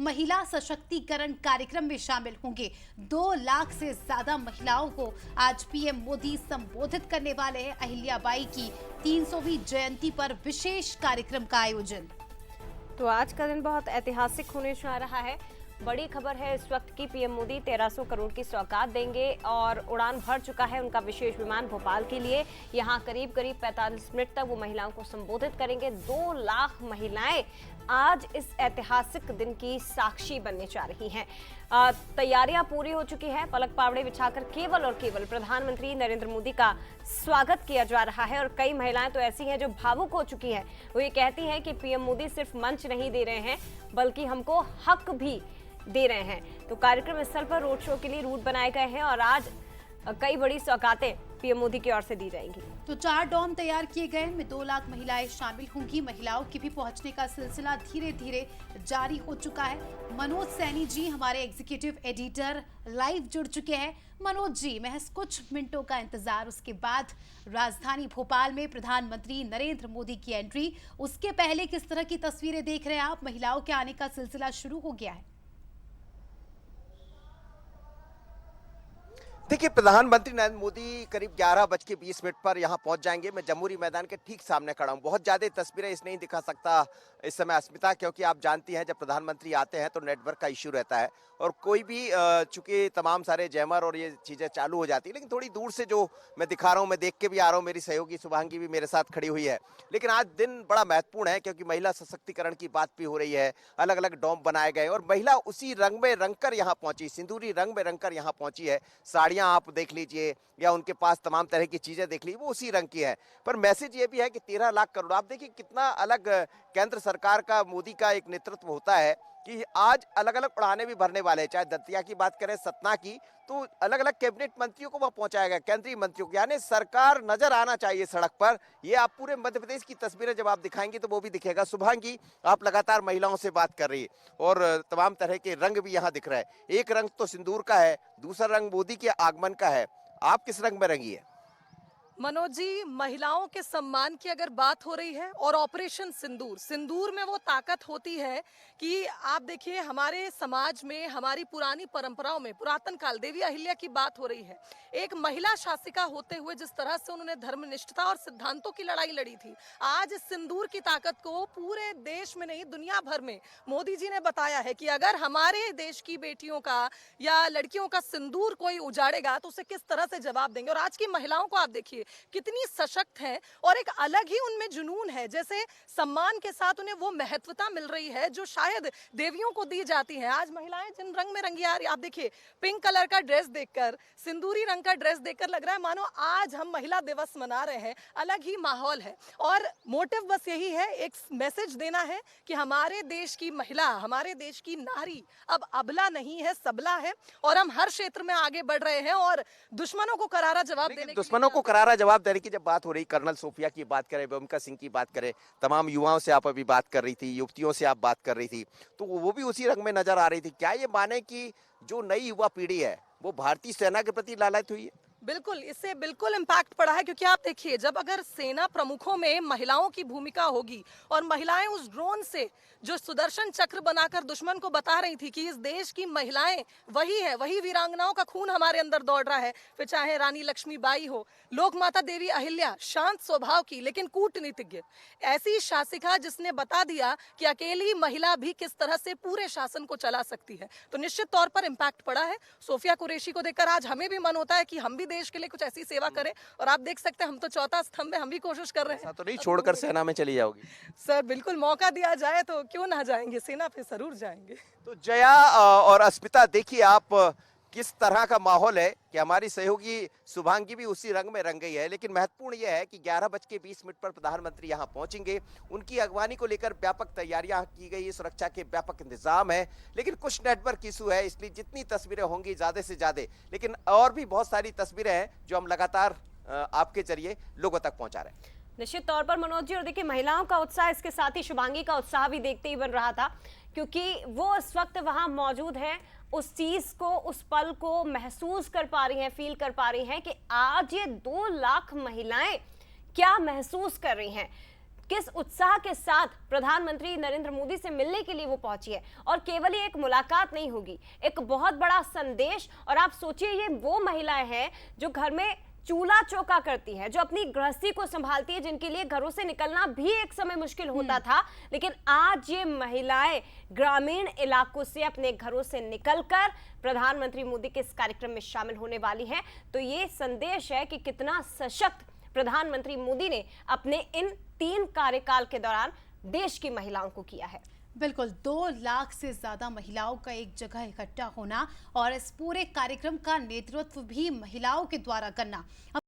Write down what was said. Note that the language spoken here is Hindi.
महिला सशक्तिकरण कार्यक्रम में शामिल होंगे। 2 लाख से ज्यादा महिलाओं को आज पीएम मोदी संबोधित करने वाले हैं। अहिल्याबाई की 300वीं जयंती पर विशेष कार्यक्रम का आयोजन। तो आज का दिन बहुत ऐतिहासिक होने जा रहा है। बड़ी खबर है इस वक्त की, पीएम मोदी 1300 करोड़ की सौगात देंगे और उड़ान भर चुका है उनका विशेष विमान भोपाल के लिए। यहां करीब 45 मिनट तक वो महिलाओं को संबोधित करेंगे। 2 लाख महिलाएं आज इस ऐतिहासिक दिन की साक्षी बनने जा रही हैं। तैयारियां पूरी हो चुकी हैं। पलक पावड़े बिछाकर केवल और केवल प्रधानमंत्री नरेंद्र मोदी का स्वागत किया जा रहा है। और कई महिलाएं तो ऐसी हैं जो भावुक हो चुकी हैं। वो ये कहती हैं कि पीएम मोदी सिर्फ मंच नहीं दे रहे हैं बल्कि हमको हक भी दे रहे हैं। तो कार्यक्रम स्थल पर रोड शो के लिए रूट बनाए गए हैं और आज कई बड़ी सौगातें पीएम मोदी की ओर से दी जाएंगी। तो 4 डोम तैयार किए गए, इनमें 2 लाख महिलाएं शामिल होंगी। महिलाओं के भी पहुंचने का सिलसिला धीरे धीरे जारी हो चुका है। मनोज सैनी जी हमारे एग्जीक्यूटिव एडिटर लाइव जुड़ चुके हैं। मनोज जी, महज कुछ मिनटों का इंतजार, उसके बाद राजधानी भोपाल में प्रधानमंत्री नरेंद्र मोदी की एंट्री। उसके पहले किस तरह की तस्वीरें देख रहे हैं आप? महिलाओं के आने का सिलसिला शुरू हो गया है। देखिए, प्रधानमंत्री नरेंद्र मोदी करीब 11:20 पर यहाँ पहुंच जाएंगे। मैं जमहूरी मैदान के ठीक सामने खड़ा हूँ। बहुत ज़्यादा तस्वीरें इस नहीं दिखा सकता इस समय अस्मिता, क्योंकि आप जानती हैं जब प्रधानमंत्री आते हैं तो नेटवर्क का इश्यू रहता है और कोई भी चूंकि तमाम सारे जैमर और ये चीज़ें चालू हो जाती है। लेकिन थोड़ी दूर से जो मैं दिखा रहा हूँ, मैं देख के भी आ रहा हूँ, मेरी सहयोगी शुभांगी भी मेरे साथ खड़ी हुई है। लेकिन आज दिन बड़ा महत्वपूर्ण है क्योंकि महिला सशक्तिकरण की बात भी हो रही है। अलग अलग डोम बनाए गए और महिला उसी रंग में रंगकर यहाँ पहुंची, सिंदूरी रंग में रंगकर यहाँ पहुंची है। साड़ियाँ आप देख लीजिए या उनके पास तमाम तरह की चीजें देख लीजिए, वो उसी रंग की है। पर मैसेज ये भी है कि 13 लाख करोड़, आप देखिए कितना अलग केंद्र सरकार का, मोदी का एक नेतृत्व होता है कि आज अलग अलग उड़ाने भी भरने वाले हैं। चाहे दतिया की बात करें, सतना की, तो अलग अलग कैबिनेट मंत्रियों को वहां पहुंचाया गया, केंद्रीय मंत्रियों को। यानी सरकार नजर आना चाहिए सड़क पर। ये आप पूरे मध्य प्रदेश की तस्वीरें जब आप दिखाएंगे तो वो भी दिखेगा। शुभांगी, आप लगातार महिलाओं से बात कर रही है और तमाम तरह के रंग भी यहाँ दिख रहा है। एक रंग तो सिंदूर का है, दूसरा रंग मोदी के आगमन का है। आप किस रंग में रंगी है? मनोज जी, महिलाओं के सम्मान की अगर बात हो रही है और ऑपरेशन सिंदूर, सिंदूर में वो ताकत होती है कि आप देखिए हमारे समाज में, हमारी पुरानी परंपराओं में, पुरातन काल देवी अहिल्या की बात हो रही है। एक महिला शासिका होते हुए जिस तरह से उन्होंने धर्मनिष्ठता और सिद्धांतों की लड़ाई लड़ी थी, आज इस सिंदूर की ताकत को पूरे देश में नहीं दुनिया भर में मोदी जी ने बताया है कि अगर हमारे देश की बेटियों का या लड़कियों का सिंदूर कोई उजाड़ेगा तो उसे किस तरह से जवाब देंगे। और आज की महिलाओं को आप देखिए कितनी सशक्त है और एक अलग ही उनमें जुनून है। जैसे सम्मान के साथ उन्हें वो महत्वता मिल रही है जो शायद देवियों को दी जाती है। आज महिलाएं जिन रंग में रंगी आ रही, आप देखिए पिंक कलर का ड्रेस देखकर, सिंदूरी रंग का ड्रेस देखकर लग रहा है मानो आज हम महिला दिवस मना रहे हैं। अलग ही माहौल है और मोटिव बस यही है, एक मैसेज देना है कि हमारे देश की महिला, हमारे देश की नारी अब अबला नहीं है, सबला है और हम हर क्षेत्र में आगे बढ़ रहे हैं और दुश्मनों को करारा जवाब देने, दुश्मनों को करारा जवाब देने की जब बात हो रही, कर्नल सोफिया की बात करें, बमका सिंह की बात करें, तमाम युवाओं से आप अभी बात कर रही थी, युवतियों से आप बात कर रही थी, तो वो भी उसी रंग में नजर आ रही थी। क्या ये माने कि जो नई युवा पीढ़ी है वो भारतीय सेना के प्रति लालायित हुई है? बिल्कुल, इससे बिल्कुल इम्पैक्ट पड़ा है क्योंकि आप देखिए जब अगर सेना प्रमुखों में महिलाओं की भूमिका होगी और महिलाएं उस ड्रोन से जो सुदर्शन चक्र बनाकर दुश्मन को बता रही थी कि इस देश की महिलाएं वही है, वही वीरांगनाओं का खून हमारे अंदर दौड़ रहा है, फिर चाहे रानी लक्ष्मीबाई हो, लोक माता देवी अहिल्या, शांत स्वभाव की लेकिन कूटनीतिज्ञ, ऐसी शासिका जिसने बता दिया कि अकेली महिला भी किस तरह से पूरे शासन को चला सकती है। तो निश्चित तौर पर इम्पैक्ट पड़ा है। सोफिया कुरैशी को देखकर आज हमें भी मन होता है कि हम भी देश के लिए कुछ ऐसी सेवा करें और आप देख सकते हैं हम तो चौथा स्तंभ है, हम भी कोशिश कर रहे हैं। तो नहीं छोड़कर सेना में चली जाओगी? सर बिल्कुल, मौका दिया जाए तो क्यों ना जाएंगे, सेना पे जरूर जाएंगे। तो जया और अस्मिता, देखिए आप किस तरह का माहौल है कि हमारी सहयोगी शुभांगी भी उसी रंग में रंग गई है। लेकिन महत्वपूर्ण यह है कि 11:20 पर प्रधानमंत्री यहां पहुंचेंगे। उनकी अगवानी को लेकर व्यापक तैयारियां की गई है, सुरक्षा के व्यापक इंतजाम है। लेकिन कुछ नेटवर्क इशू है, इसलिए जितनी तस्वीरें होंगी ज्यादा से ज्यादा, लेकिन और भी बहुत सारी तस्वीरें हैं जो हम लगातार आपके जरिए लोगों तक पहुंचा रहे हैं। निश्चित तौर पर मनोज जी, और देखिए महिलाओं का उत्साह, इसके साथ ही शुभांगी का उत्साह भी देखते ही बन रहा था क्योंकि वो इस वक्त वहां मौजूद हैं, उस चीज को, उस पल को महसूस कर पा रही हैं, फील कर पा रही हैं कि आज ये 2 लाख महिलाएं क्या महसूस कर रही हैं। किस उत्साह के साथ प्रधानमंत्री नरेंद्र मोदी से मिलने के लिए वो पहुंची है। और केवल ये एक मुलाकात नहीं होगी, एक बहुत बड़ा संदेश। और आप सोचिए, ये वो महिलाएं हैं जो घर में चूल्हा चौका करती है, जो अपनी गृहस्थी को संभालती है, जिनके लिए घरों से निकलना भी एक समय मुश्किल होता था। लेकिन आज ये महिलाएं ग्रामीण इलाकों से, अपने घरों से निकलकर प्रधानमंत्री मोदी के इस कार्यक्रम में शामिल होने वाली हैं। तो ये संदेश है कि कितना सशक्त प्रधानमंत्री मोदी ने अपने इन 3 कार्यकाल के दौरान देश की महिलाओं को किया है। बिल्कुल, 2 लाख से ज्यादा महिलाओं का एक जगह इकट्ठा होना और इस पूरे कार्यक्रम का नेतृत्व भी महिलाओं के द्वारा करना।